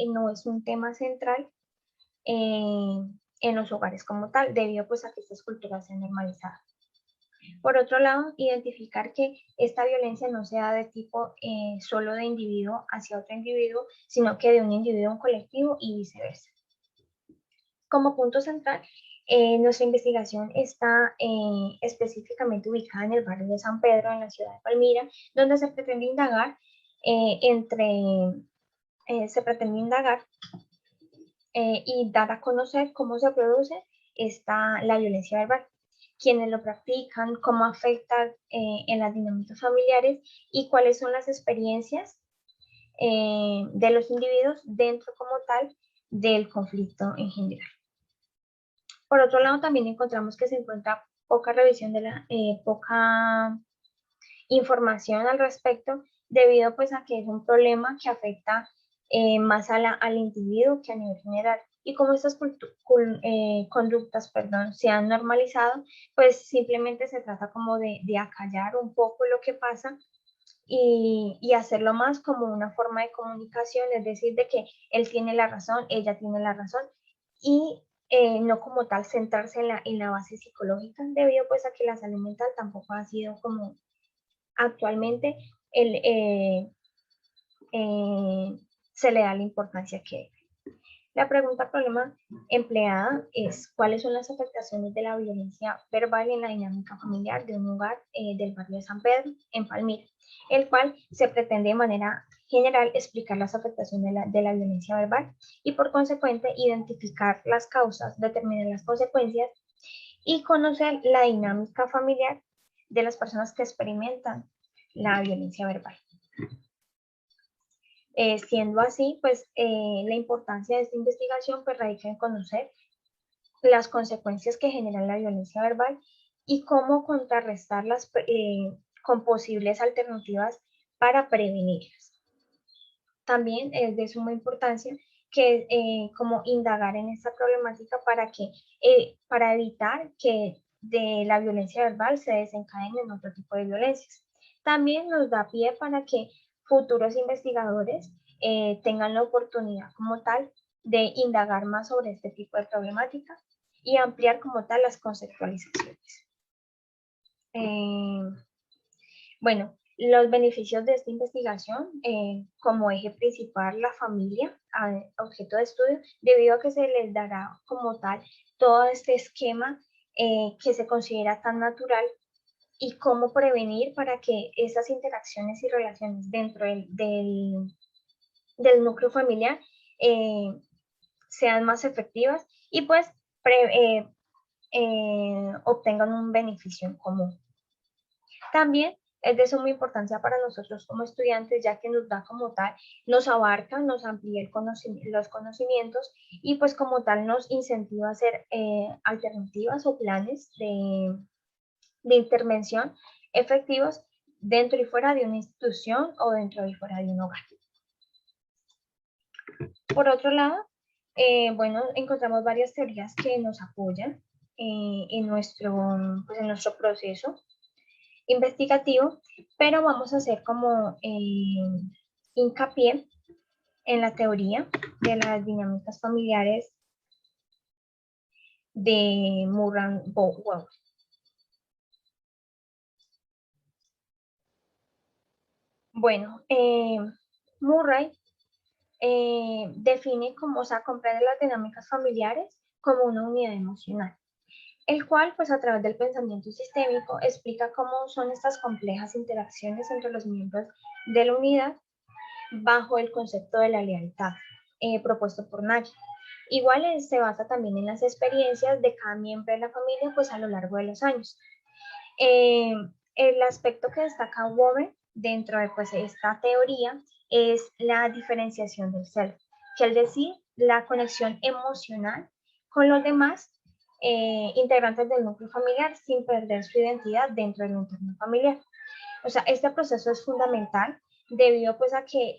no es un tema central en los hogares como tal, debido pues a que estas culturas se han normalizado. Por otro lado, identificar que esta violencia no sea de tipo solo de individuo hacia otro individuo, sino que de un individuo a un colectivo y viceversa. Como punto central, nuestra investigación está específicamente ubicada en el barrio de San Pedro, en la ciudad de Palmira, donde se pretende indagar y dar a conocer cómo se produce la violencia verbal, quiénes lo practican, cómo afecta en las dinámicas familiares y cuáles son las experiencias de los individuos dentro como tal del conflicto en general. Por otro lado, también encontramos que se encuentra poca revisión poca información al respecto, debido pues a que es un problema que afecta más al individuo que a nivel general. Y como estas conductas se han normalizado, pues simplemente se trata como de acallar un poco lo que pasa y hacerlo más como una forma de comunicación, es decir, de que él tiene la razón, ella tiene la razón, y no como tal centrarse en la base psicológica, debido pues a que la salud mental tampoco ha sido como actualmente se le da la importancia que debe. La pregunta problema empleada es ¿cuáles son las afectaciones de la violencia verbal en la dinámica familiar de un hogar del barrio de San Pedro, en Palmira? El cual se pretende de manera general explicar las afectaciones de la violencia verbal y por consecuente identificar las causas, determinar las consecuencias y conocer la dinámica familiar de las personas que experimentan la violencia verbal. Siendo así, pues la importancia de esta investigación pues radica en conocer las consecuencias que genera la violencia verbal y cómo contrarrestarlas con posibles alternativas para prevenirlas. También es de suma importancia que como indagar en esta problemática para evitar que de la violencia verbal se desencadenen otro tipo de violencias. También nos da pie para que futuros investigadores tengan la oportunidad como tal de indagar más sobre este tipo de problemática y ampliar como tal las conceptualizaciones. Bueno, los beneficios de esta investigación, como eje principal la familia, objeto de estudio, debido a que se les dará como tal todo este esquema que se considera tan natural y cómo prevenir para que esas interacciones y relaciones dentro del núcleo familiar sean más efectivas y pues obtengan un beneficio en común. También es de suma importancia para nosotros como estudiantes, ya que nos da como tal, nos abarca, nos amplía los conocimientos y pues como tal nos incentiva a hacer alternativas o planes de intervención efectivos dentro y fuera de una institución o dentro y fuera de un hogar. Por otro lado, bueno, encontramos varias teorías que nos apoyan en nuestro proceso investigativo, pero vamos a hacer como hincapié en la teoría de las dinámicas familiares de Murray-Bowen. Bueno, Murray define como, o sea, comprende las dinámicas familiares como una unidad emocional, el cual, pues a través del pensamiento sistémico, explica cómo son estas complejas interacciones entre los miembros de la unidad bajo el concepto de la lealtad propuesto por Naya. Igual se basa también en las experiencias de cada miembro de la familia pues a lo largo de los años. El aspecto que destaca Woven dentro de pues, esta teoría es la diferenciación del self, que es decir, la conexión emocional con los demás integrantes del núcleo familiar sin perder su identidad dentro del entorno familiar. O sea, este proceso es fundamental debido pues a que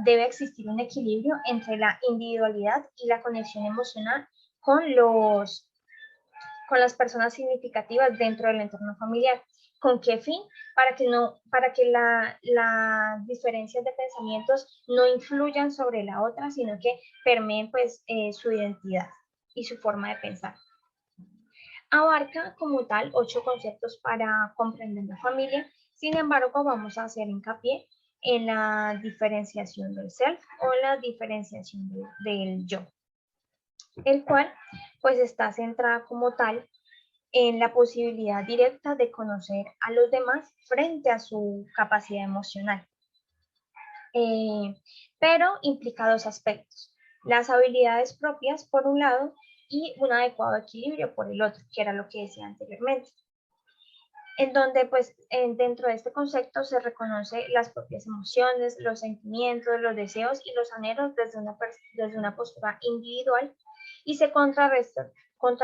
debe existir un equilibrio entre la individualidad y la conexión emocional con las personas significativas dentro del entorno familiar. ¿Con qué fin? Para que las diferencias de pensamientos no influyan sobre la otra, sino que permeen pues su identidad y su forma de pensar. Abarca como tal 8 conceptos para comprender la familia. Sin embargo, vamos a hacer hincapié en la diferenciación del self o la diferenciación del yo, el cual pues está centrada como tal en la posibilidad directa de conocer a los demás frente a su capacidad emocional. Pero implica dos aspectos: las habilidades propias por un lado y un adecuado equilibrio por el otro, que era lo que decía anteriormente, en donde pues dentro de este concepto se reconoce las propias emociones, los sentimientos, los deseos y los anhelos desde una postura individual, y se contrarresta con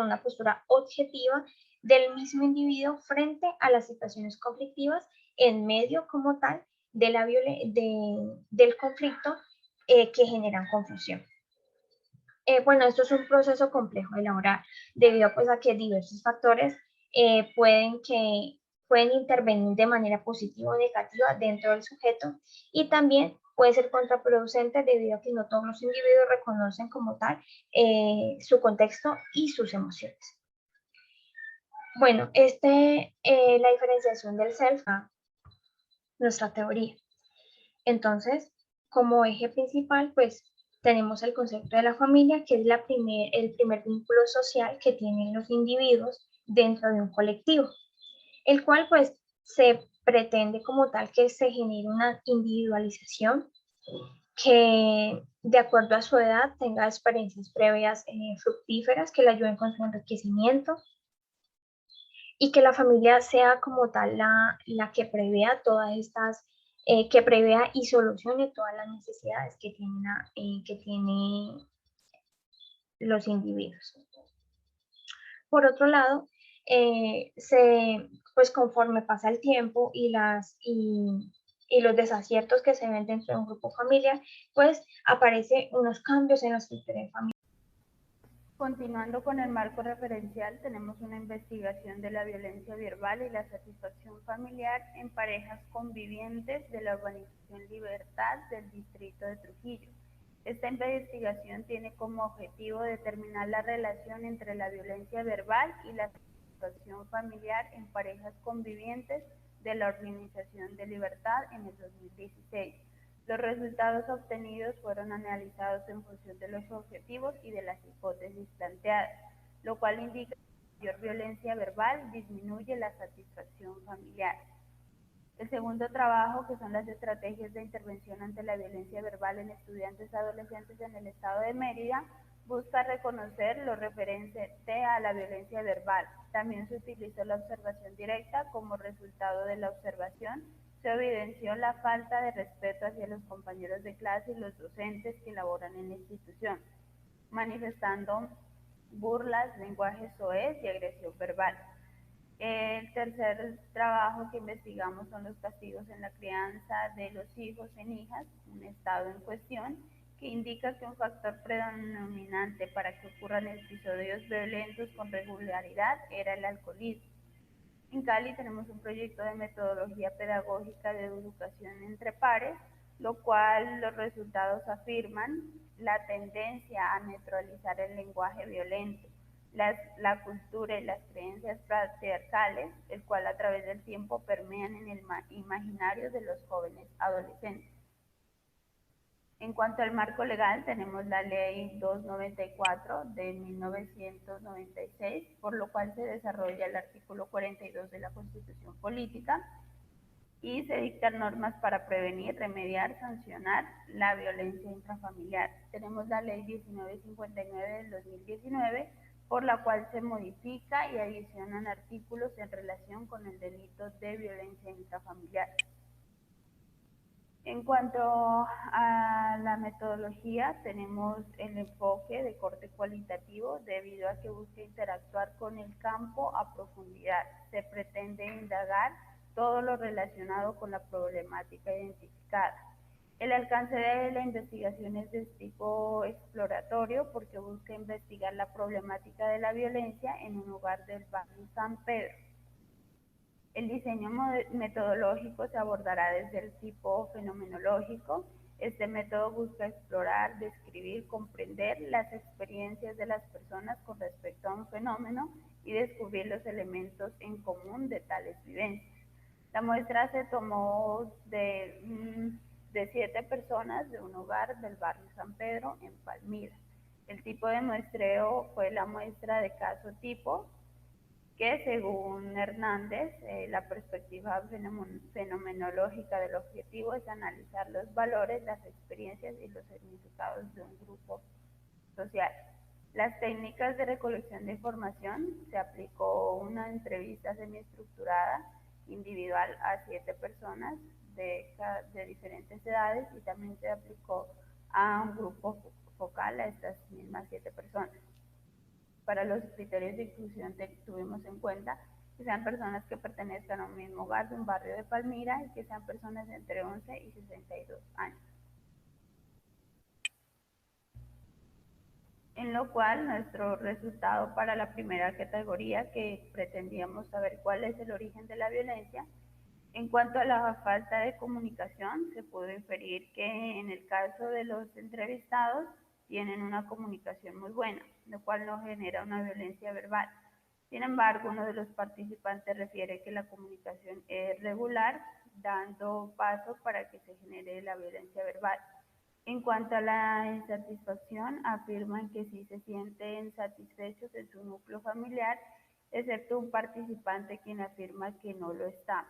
una postura objetiva del mismo individuo frente a las situaciones conflictivas en medio como tal del conflicto que generan confusión. Bueno, esto es un proceso complejo de elaborar debido pues, a que diversos factores pueden intervenir de manera positiva o negativa dentro del sujeto, y también puede ser contraproducente debido a que no todos los individuos reconocen como tal su contexto y sus emociones. Bueno, la diferenciación del self, nuestra teoría. Entonces, como eje principal, pues tenemos el concepto de la familia, que es el primer vínculo social que tienen los individuos dentro de un colectivo, el cual pues se pretende como tal que se genere una individualización que de acuerdo a su edad tenga experiencias previas fructíferas que le ayuden con su enriquecimiento, y que la familia sea como tal la que prevea todas estas, que prevea y solucione todas las necesidades que tienen los individuos. Por otro lado, pues conforme pasa el tiempo y los desaciertos que se ven dentro de un grupo familiar, pues aparecen unos cambios en la estructura de familia. Continuando con el marco referencial, tenemos una investigación de la violencia verbal y la satisfacción familiar en parejas convivientes de la urbanización Libertad del distrito de Trujillo. Esta investigación tiene como objetivo determinar la relación entre la violencia verbal y la satisfacción familiar en parejas convivientes de la Urbanización de Libertad en el 2016. Los resultados obtenidos fueron analizados en función de los objetivos y de las hipótesis planteadas, lo cual indica que la mayor violencia verbal disminuye la satisfacción familiar. El segundo trabajo, que son las estrategias de intervención ante la violencia verbal en estudiantes y adolescentes en el estado de Mérida, busca reconocer lo referente a la violencia verbal. También se utilizó la observación directa. Como resultado de la observación, se evidenció la falta de respeto hacia los compañeros de clase y los docentes que laboran en la institución, manifestando burlas, lenguaje soez y agresión verbal. El tercer trabajo que investigamos son los castigos en la crianza de los hijos en hijas, un estado en cuestión, que indica que un factor predominante para que ocurran episodios violentos con regularidad era el alcoholismo. En Cali tenemos un proyecto de metodología pedagógica de educación entre pares, lo cual los resultados afirman la tendencia a neutralizar el lenguaje violento, la cultura y las creencias patriarcales, el cual a través del tiempo permean en el imaginario de los jóvenes adolescentes. En cuanto al marco legal, tenemos la Ley 294 de 1996, por lo cual se desarrolla el artículo 42 de la Constitución Política y se dictan normas para prevenir, remediar, sancionar la violencia intrafamiliar. Tenemos la Ley 1959 del 2019, por la cual se modifica y adicionan artículos en relación con el delito de violencia intrafamiliar. En cuanto a la metodología, tenemos el enfoque de corte cualitativo debido a que busca interactuar con el campo a profundidad. Se pretende indagar todo lo relacionado con la problemática identificada. El alcance de la investigación es de tipo exploratorio porque busca investigar la problemática de la violencia en un lugar del barrio San Pedro. El diseño metodológico se abordará desde el tipo fenomenológico. Este método busca explorar, describir, comprender las experiencias de las personas con respecto a un fenómeno y descubrir los elementos en común de tales vivencias. La muestra se tomó de 7 personas de un hogar del barrio San Pedro en Palmira. El tipo de muestreo fue la muestra de caso tipo, que según Hernández, la perspectiva fenomenológica del objetivo es analizar los valores, las experiencias y los significados de un grupo social. Las técnicas de recolección de información: se aplicó una entrevista semiestructurada individual a 7 personas de diferentes edades, y también se aplicó a un grupo focal a estas mismas 7 personas. Para los criterios de inclusión tuvimos en cuenta que sean personas que pertenezcan a un mismo hogar de un barrio de Palmira y que sean personas de entre 11 y 62 años. En lo cual nuestro resultado para la primera categoría, que pretendíamos saber cuál es el origen de la violencia, en cuanto a la falta de comunicación, se pudo inferir que en el caso de los entrevistados tienen una comunicación muy buena, lo cual no genera una violencia verbal. Sin embargo, uno de los participantes refiere que la comunicación es regular, dando paso para que se genere la violencia verbal. En cuanto a la insatisfacción, afirman que sí se sienten satisfechos en su núcleo familiar, excepto un participante quien afirma que no lo está.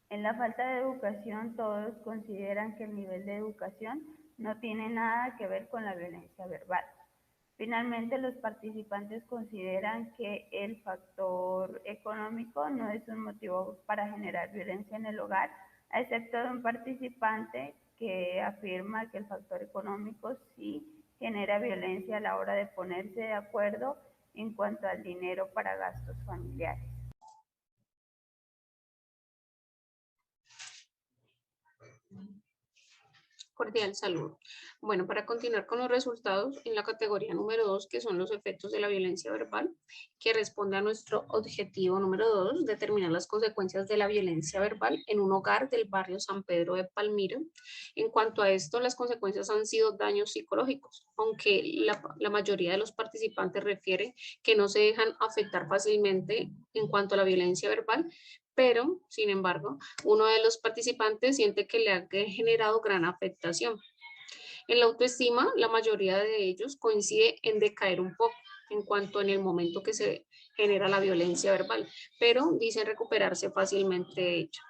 En la falta de educación, todos consideran que el nivel de educación no tiene nada que ver con la violencia verbal. Finalmente, los participantes consideran que el factor económico no es un motivo para generar violencia en el hogar, excepto de un participante que afirma que el factor económico sí genera violencia a la hora de ponerse de acuerdo en cuanto al dinero para gastos familiares. Cordial saludo. Bueno, para continuar con los resultados en la categoría número 2, que son los efectos de la violencia verbal, que responde a nuestro objetivo número 2, determinar las consecuencias de la violencia verbal en un hogar del barrio San Pedro de Palmira. En cuanto a esto, las consecuencias han sido daños psicológicos, aunque la mayoría de los participantes refieren que no se dejan afectar fácilmente en cuanto a la violencia verbal, pero, sin embargo, uno de los participantes siente que le ha generado gran afectación. En la autoestima, la mayoría de ellos coincide en decaer un poco en cuanto en el momento que se genera la violencia verbal, pero dicen recuperarse fácilmente de ella.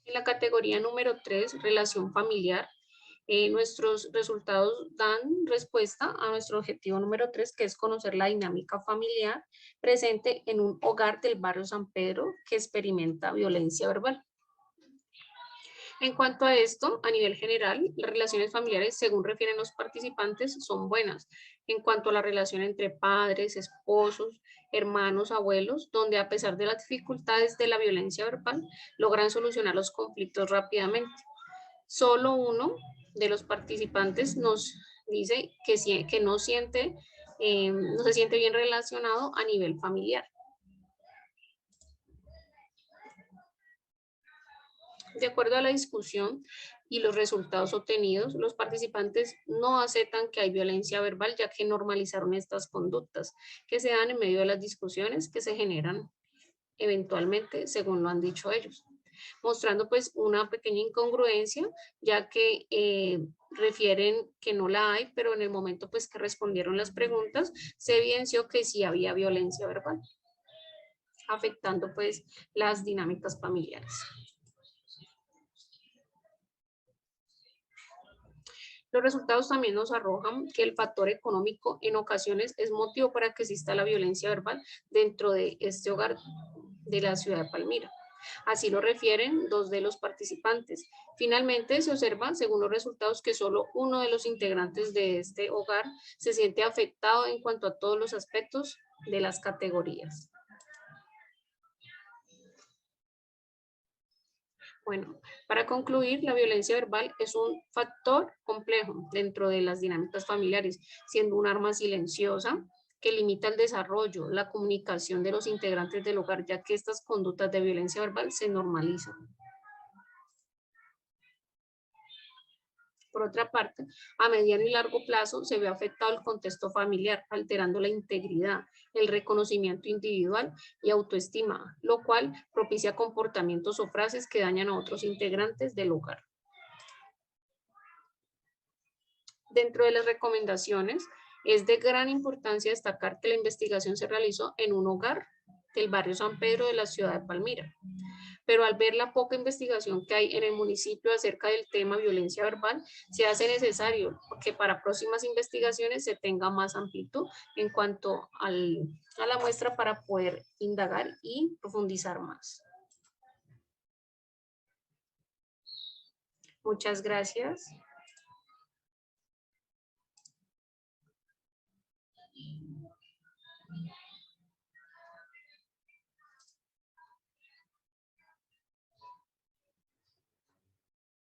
En la categoría número 3, relación familiar, nuestros resultados dan respuesta a nuestro objetivo número 3, que es conocer la dinámica familiar presente en un hogar del barrio San Pedro que experimenta violencia verbal. En cuanto a esto, a nivel general, las relaciones familiares, según refieren los participantes, son buenas. En cuanto a la relación entre padres, esposos, hermanos, abuelos, donde a pesar de las dificultades de la violencia verbal, logran solucionar los conflictos rápidamente. Solo uno de los participantes nos dice que no se siente bien relacionado a nivel familiar. De acuerdo a la discusión y los resultados obtenidos, los participantes no aceptan que hay violencia verbal, ya que normalizaron estas conductas que se dan en medio de las discusiones que se generan eventualmente, según lo han dicho ellos, mostrando pues una pequeña incongruencia, ya que refieren que no la hay, pero en el momento pues que respondieron las preguntas, se evidenció que sí había violencia verbal, afectando pues las dinámicas familiares. Los resultados también nos arrojan que el factor económico en ocasiones es motivo para que exista la violencia verbal dentro de este hogar de la ciudad de Palmira. Así lo refieren 2 de los participantes. Finalmente, se observa, según los resultados, que solo uno de los integrantes de este hogar se siente afectado en cuanto a todos los aspectos de las categorías. Bueno, para concluir, la violencia verbal es un factor complejo dentro de las dinámicas familiares, siendo un arma silenciosa que limita el desarrollo, la comunicación de los integrantes del hogar, ya que estas conductas de violencia verbal se normalizan. Por otra parte, a mediano y largo plazo se ve afectado el contexto familiar, alterando la integridad, el reconocimiento individual y autoestima, lo cual propicia comportamientos o frases que dañan a otros integrantes del hogar. Dentro de las recomendaciones, es de gran importancia destacar que la investigación se realizó en un hogar del barrio San Pedro de la ciudad de Palmira. Pero al ver la poca investigación que hay en el municipio acerca del tema violencia verbal, se hace necesario que para próximas investigaciones se tenga más amplitud en cuanto a la muestra para poder indagar y profundizar más. Muchas gracias.